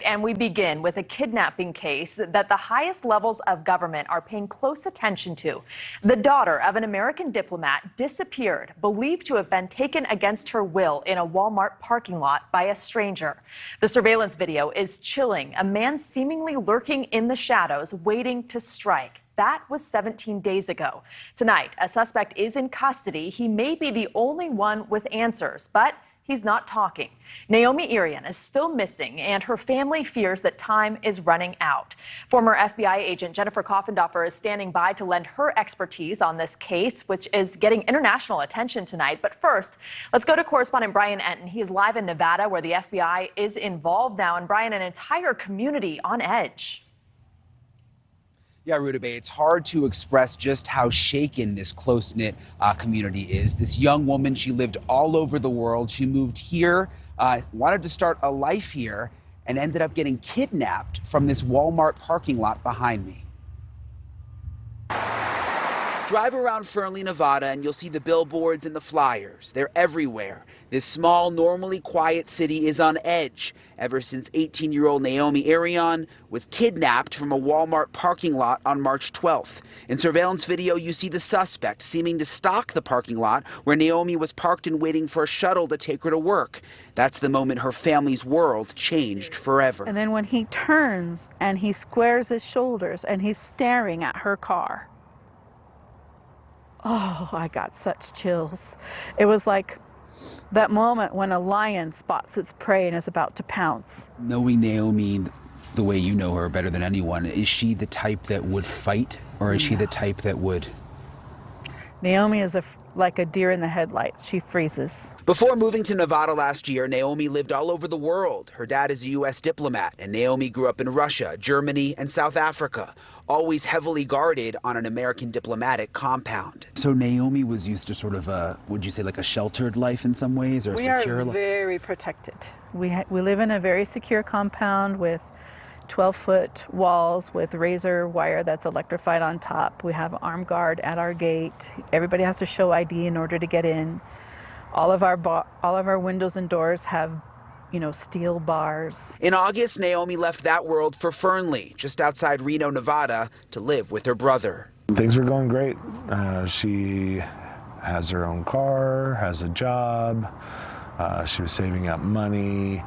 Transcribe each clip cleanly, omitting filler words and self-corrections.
And we begin with a kidnapping case that the highest levels of government are paying close attention to. The daughter of an American diplomat disappeared, believed to have been taken against her will in a Walmart parking lot by a stranger. The surveillance video is chilling. A man seemingly lurking in the shadows, waiting to strike. That was 17 days ago. Tonight, a suspect is in custody. He may be the only one with answers, but he's not talking. Naomi Irion is still missing, and her family fears that time is running out. Former FBI agent Jennifer Coffendorfer is standing by to lend her expertise on this case, which is getting international attention tonight. But first, let's go to correspondent Brian Enton. He is live in Nevada, where the FBI is involved now. And Brian, an entire community on edge. Yeah, Rutabaga, it's hard to express just how shaken this close-knit community is. This young woman, she lived all over the world. She moved here, wanted to start a life here, and ended up getting kidnapped from this Walmart parking lot behind me. Drive around Fernley, Nevada, and you'll see the billboards and the flyers. They're everywhere. This small, normally quiet city is on edge ever since 18-year-old Naomi Irion was kidnapped from a Walmart parking lot on March 12th. In surveillance video, you see the suspect seeming to stalk the parking lot where Naomi was parked and waiting for a shuttle to take her to work. That's the moment her family's world changed forever. And then when he turns and he squares his shoulders and he's staring at her car. Oh, I got such chills. It was like that moment when a lion spots its prey and is about to pounce. Knowing Naomi the way you know her better than anyone, is she the type that would fight, or is she the type that would? Naomi is like a deer in the headlights. She freezes. Before moving to Nevada last year, Naomi lived all over the world. Her dad is a U.S. diplomat, and Naomi grew up in Russia, Germany, and South Africa, always heavily guarded on an American diplomatic compound. So Naomi was used to sort of a, would you say, like a sheltered life in some ways, or a secure life? We are very protected. We live in a very secure compound with 12-foot walls with razor wire that's electrified on top. We have armed guard at our gate. Everybody has to show ID in order to get in. All of our windows and doors have, steel bars. In August, Naomi left that world for Fernley, just outside Reno, Nevada, to live with her brother. Things were going great. She has her own car, has a job. She was saving up money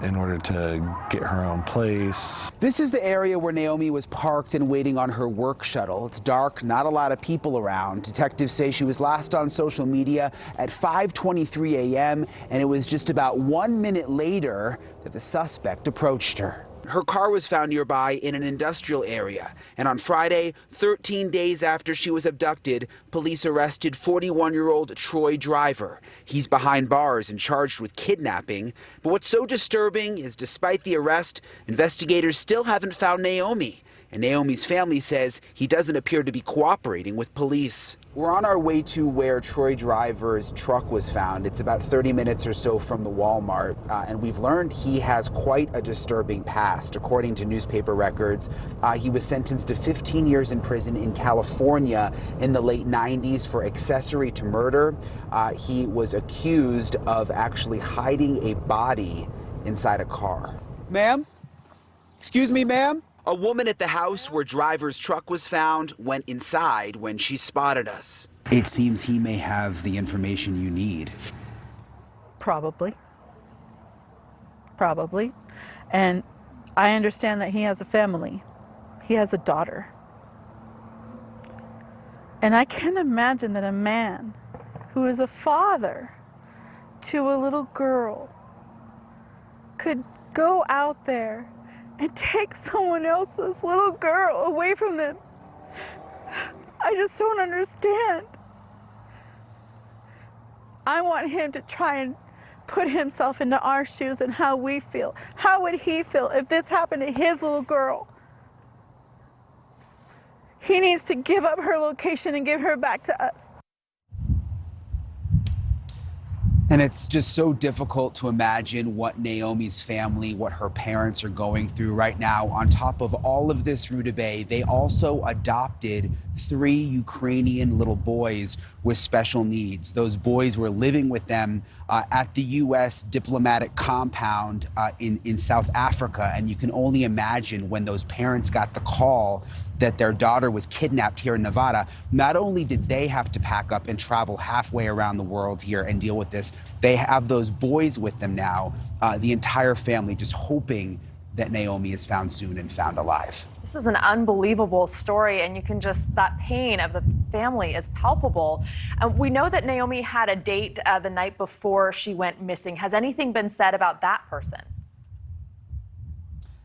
in order to get her own place. This is the area where Naomi was parked and waiting on her work shuttle. It's dark, not a lot of people around. Detectives say she was last on social media at 5:23 a.m. and it was just about 1 minute later that the suspect approached her. Her car was found nearby in an industrial area, and on Friday, 13 days after she was abducted, police arrested 41-year-old Troy Driver. He's behind bars and charged with kidnapping. But what's so disturbing is, despite the arrest, investigators still haven't found Naomi. And Naomi's family says he doesn't appear to be cooperating with police. We're on our way to where Troy Driver's truck was found. It's about 30 minutes or so from the Walmart, and we've learned he has quite a disturbing past. According to newspaper records, he was sentenced to 15 years in prison in California in the late 90s for accessory to murder. He was accused of actually hiding a body inside a car. Ma'am? Excuse me, ma'am? A woman at the house where Driver's truck was found went inside when she spotted us. It seems he may have the information you need. Probably. And I understand that he has a family. He has a daughter. And I can't imagine that a man who is a father to a little girl could go out there and take someone else's little girl away from them. I just don't understand. I want him to try and put himself into our shoes and how we feel. How would he feel if this happened to his little girl? He needs to give up her location and give her back to us. And it's just so difficult to imagine what Naomi's family, what her parents are going through right now. On top of all of this, Rutabaga, they also adopted 3 Ukrainian little boys with special needs. Those boys were living with them at the U.S. diplomatic compound in South Africa. And you can only imagine when those parents got the call that their daughter was kidnapped here in Nevada, not only did they have to pack up and travel halfway around the world here and deal with this, they have those boys with them now, the entire family just hoping that Naomi is found soon and found alive. This is an unbelievable story, and you can that pain of the family is palpable. We know that Naomi had a date the night before she went missing. Has anything been said about that person?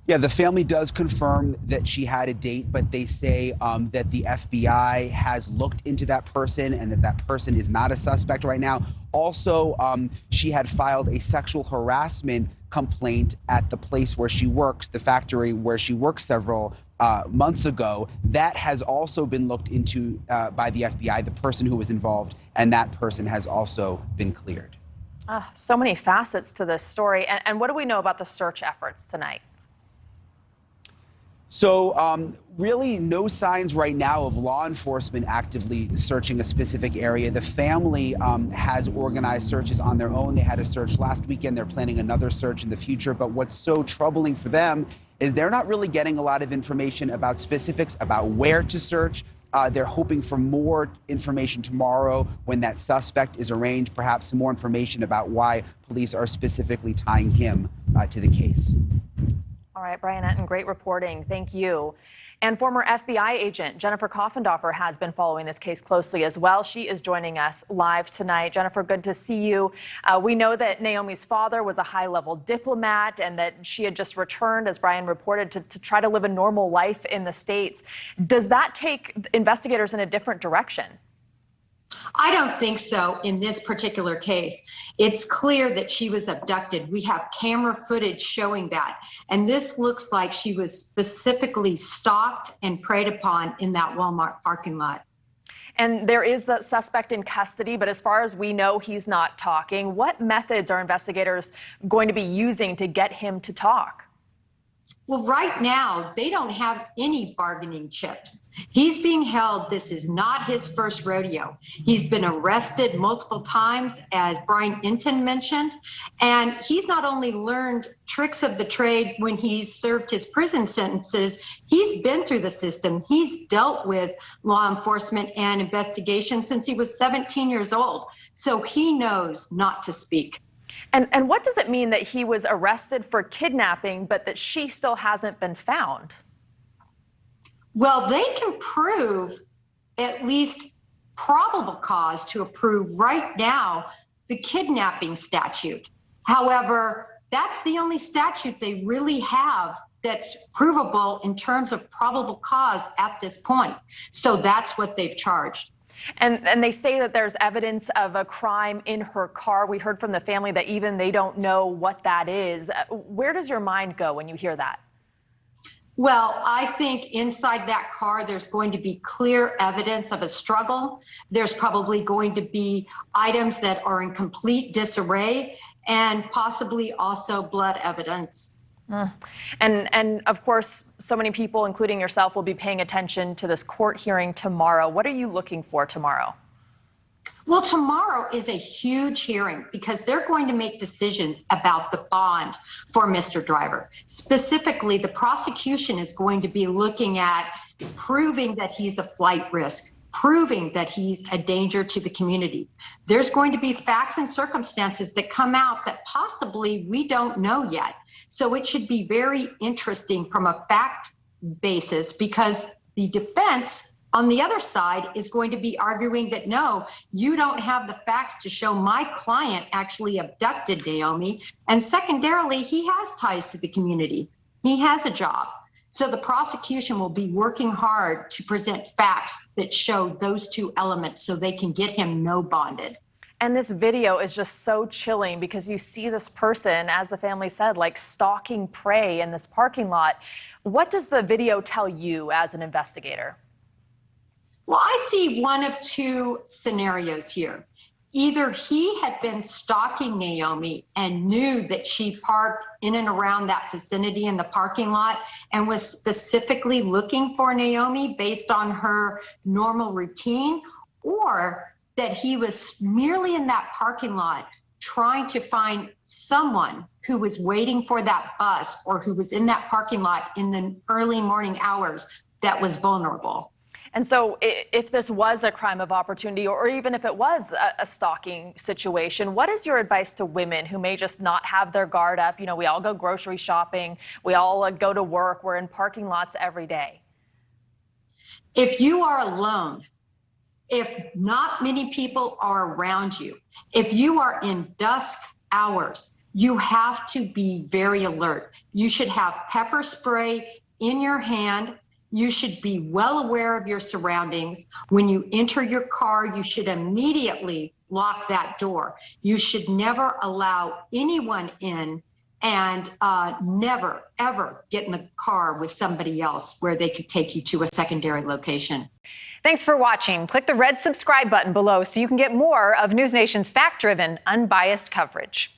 Yeah, the family does confirm that she had a date, but they say that the FBI has looked into that person and that person is not a suspect right now. Also, she had filed a sexual harassment complaint at the place where she works, the factory where she works several months ago. That has also been looked into by the FBI, the person who was involved, and that person has also been cleared. So many facets to this story. And what do we know about the search efforts tonight? So really no signs right now of law enforcement actively searching a specific area. The family has organized searches on their own. They had a search last weekend. They're planning another search in the future. But what's so troubling for them is they're not really getting a lot of information about specifics about where to search. They're hoping for more information tomorrow when that suspect is arraigned, perhaps some more information about why police are specifically tying him to the case. All right, Brian Etten, great reporting. Thank you. And former FBI agent Jennifer Coffendorfer has been following this case closely as well. She is joining us live tonight. Jennifer, good to see you. We know that Naomi's father was a high-level diplomat and that she had just returned, as Brian reported, to try to live a normal life in the States. Does that take investigators in a different direction? I don't think so in this particular case. It's clear that she was abducted. We have camera footage showing that. And this looks like she was specifically stalked and preyed upon in that Walmart parking lot. And there is the suspect in custody, but as far as we know, he's not talking. What methods are investigators going to be using to get him to talk? Well, right now, they don't have any bargaining chips. He's being held. This is not his first rodeo. He's been arrested multiple times, as Brian Etten mentioned, and he's not only learned tricks of the trade when he's served his prison sentences, he's been through the system. He's dealt with law enforcement and investigation since he was 17 years old, so he knows not to speak. And what does it mean that he was arrested for kidnapping, but that she still hasn't been found? Well, they can prove at least probable cause to approve right now the kidnapping statute. However, that's the only statute they really have that's provable in terms of probable cause at this point. So that's what they've charged. And they say that there's evidence of a crime in her car. We heard from the family that even they don't know what that is. Where does your mind go when you hear that? Well, I think inside that car, there's going to be clear evidence of a struggle. There's probably going to be items that are in complete disarray and possibly also blood evidence. And of course, so many people, including yourself, will be paying attention to this court hearing tomorrow. What are you looking for tomorrow? Well, tomorrow is a huge hearing because they're going to make decisions about the bond for Mr. Driver. Specifically, the prosecution is going to be looking at proving that he's a flight risk, proving that he's a danger to the community. There's going to be facts and circumstances that come out that possibly we don't know yet. So it should be very interesting from a fact basis because the defense on the other side is going to be arguing that, no, you don't have the facts to show my client actually abducted Naomi. And secondarily, he has ties to the community. He has a job. So the prosecution will be working hard to present facts that show those two elements so they can get him no bonded. And this video is just so chilling because you see this person, as the family said, like stalking prey in this parking lot. What does the video tell you as an investigator? Well, I see one of two scenarios here. Either he had been stalking Naomi and knew that she parked in and around that vicinity in the parking lot and was specifically looking for Naomi based on her normal routine, or that he was merely in that parking lot trying to find someone who was waiting for that bus or who was in that parking lot in the early morning hours that was vulnerable. And so if this was a crime of opportunity, or even if it was a stalking situation, what is your advice to women who may just not have their guard up? You know, we all go grocery shopping, we all go to work, we're in parking lots every day. If you are alone, if not many people are around you, if you are in dusk hours, you have to be very alert. You should have pepper spray in your hand. You should be well aware of your surroundings. When you enter your car, you should immediately lock that door. You should never allow anyone in, and never, ever get in the car with somebody else where they could take you to a secondary location. Thanks for watching. Click the red subscribe button below so you can get more of NewsNation's fact-driven, unbiased coverage.